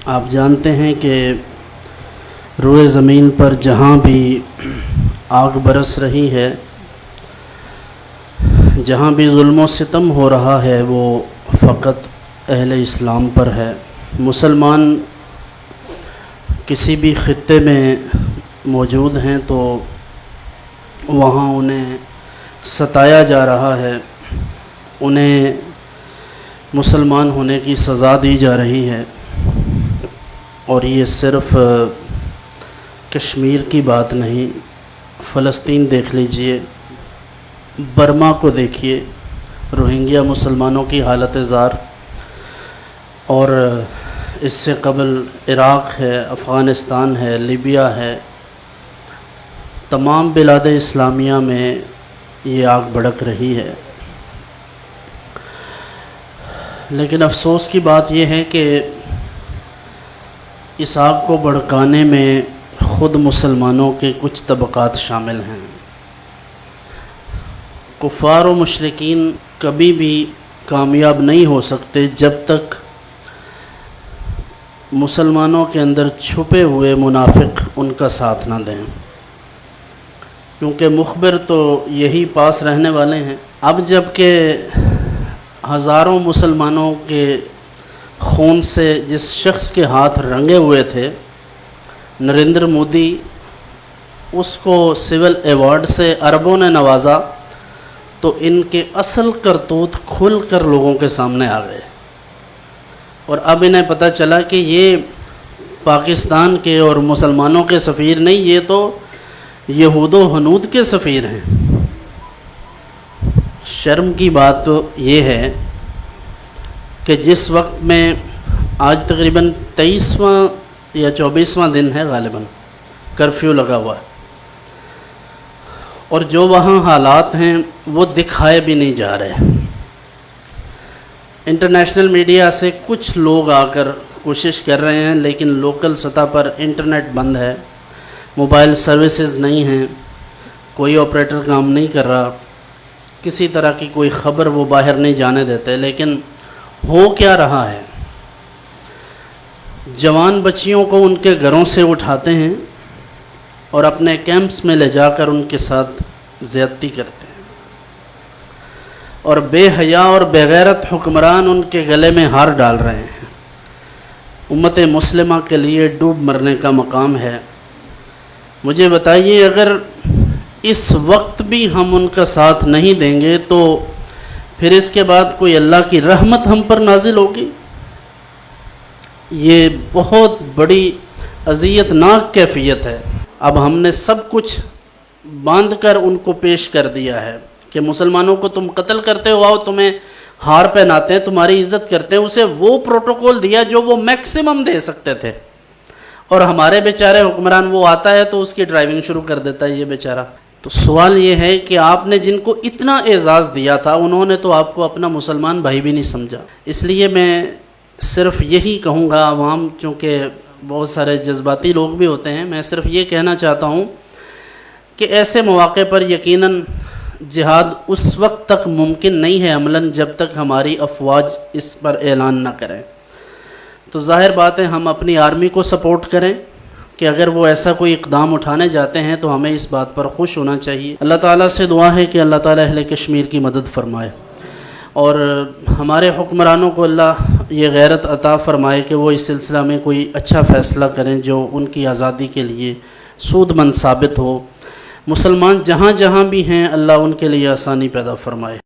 آپ جانتے ہیں کہ روئے زمین پر جہاں بھی آگ برس رہی ہے، جہاں بھی ظلم و ستم ہو رہا ہے، وہ فقط اہل اسلام پر ہے۔ مسلمان کسی بھی خطے میں موجود ہیں تو وہاں انہیں ستایا جا رہا ہے، انہیں مسلمان ہونے کی سزا دی جا رہی ہے۔ اور یہ صرف کشمیر کی بات نہیں، فلسطین دیکھ لیجئے، برما کو دیکھیے، روہنگیا مسلمانوں کی حالت زار، اور اس سے قبل عراق ہے، افغانستان ہے، لیبیا ہے، تمام بلاد اسلامیہ میں یہ آگ بھڑک رہی ہے۔ لیکن افسوس کی بات یہ ہے کہ اس آگ کو بھڑکانے میں خود مسلمانوں کے کچھ طبقات شامل ہیں۔ کفار و مشرکین کبھی بھی کامیاب نہیں ہو سکتے جب تک مسلمانوں کے اندر چھپے ہوئے منافق ان کا ساتھ نہ دیں، کیونکہ مخبر تو یہی پاس رہنے والے ہیں۔ اب جب کہ ہزاروں مسلمانوں کے خون سے جس شخص کے ہاتھ رنگے ہوئے تھے، نریندر مودی، اس کو سول ایوارڈ سے عربوں نے نوازا، تو ان کے اصل کرتوت کھل کر لوگوں کے سامنے آ گئے، اور اب انہیں پتہ چلا کہ یہ پاکستان کے اور مسلمانوں کے سفیر نہیں، یہ تو یہود و ہنود کے سفیر ہیں۔ شرم کی بات تو یہ ہے کہ جس وقت میں آج تقریباً 23واں یا 24واں دن ہے غالباً کرفیو لگا ہوا ہے، اور جو وہاں حالات ہیں وہ دکھائے بھی نہیں جا رہے۔ انٹرنیشنل میڈیا سے کچھ لوگ آ کر کوشش کر رہے ہیں، لیکن لوکل سطح پر انٹرنیٹ بند ہے، موبائل سروسز نہیں ہیں، کوئی آپریٹر کام نہیں کر رہا، کسی طرح کی کوئی خبر وہ باہر نہیں جانے دیتے۔ لیکن ہو کیا رہا ہے؟ جوان بچیوں کو ان کے گھروں سے اٹھاتے ہیں اور اپنے کیمپس میں لے جا کر ان کے ساتھ زیادتی کرتے ہیں، اور بے حیا اور بے غیرت حکمران ان کے گلے میں ہار ڈال رہے ہیں۔ امت مسلمہ کے لیے ڈوب مرنے کا مقام ہے۔ مجھے بتائیے، اگر اس وقت بھی ہم ان کا ساتھ نہیں دیں گے تو پھر اس کے بعد کوئی اللہ کی رحمت ہم پر نازل ہوگی؟ یہ بہت بڑی اذیت ناک کیفیت ہے۔ اب ہم نے سب کچھ باندھ کر ان کو پیش کر دیا ہے کہ مسلمانوں کو تم قتل کرتے ہو، آؤ تمہیں ہار پہناتے ہیں، تمہاری عزت کرتے ہیں۔ اسے وہ پروٹوکول دیا جو وہ میکسیمم دے سکتے تھے، اور ہمارے بیچارے حکمران وہ آتا ہے تو اس کی ڈرائیونگ شروع کر دیتا ہے یہ بیچارہ۔ تو سوال یہ ہے کہ آپ نے جن کو اتنا اعزاز دیا تھا، انہوں نے تو آپ کو اپنا مسلمان بھائی بھی نہیں سمجھا۔ اس لیے میں صرف یہی کہوں گا، عوام چونکہ بہت سارے جذباتی لوگ بھی ہوتے ہیں، میں صرف یہ کہنا چاہتا ہوں کہ ایسے مواقع پر یقیناً جہاد اس وقت تک ممکن نہیں ہے عملاً جب تک ہماری افواج اس پر اعلان نہ کریں۔ تو ظاہر بات ہے ہم اپنی آرمی کو سپورٹ کریں کہ اگر وہ ایسا کوئی اقدام اٹھانے جاتے ہیں تو ہمیں اس بات پر خوش ہونا چاہیے۔ اللہ تعالیٰ سے دعا ہے کہ اللہ تعالیٰ اہل کشمیر کی مدد فرمائے، اور ہمارے حکمرانوں کو اللہ یہ غیرت عطا فرمائے کہ وہ اس سلسلہ میں کوئی اچھا فیصلہ کریں جو ان کی آزادی کے لیے سود مند ثابت ہو۔ مسلمان جہاں جہاں بھی ہیں، اللہ ان کے لیے آسانی پیدا فرمائے۔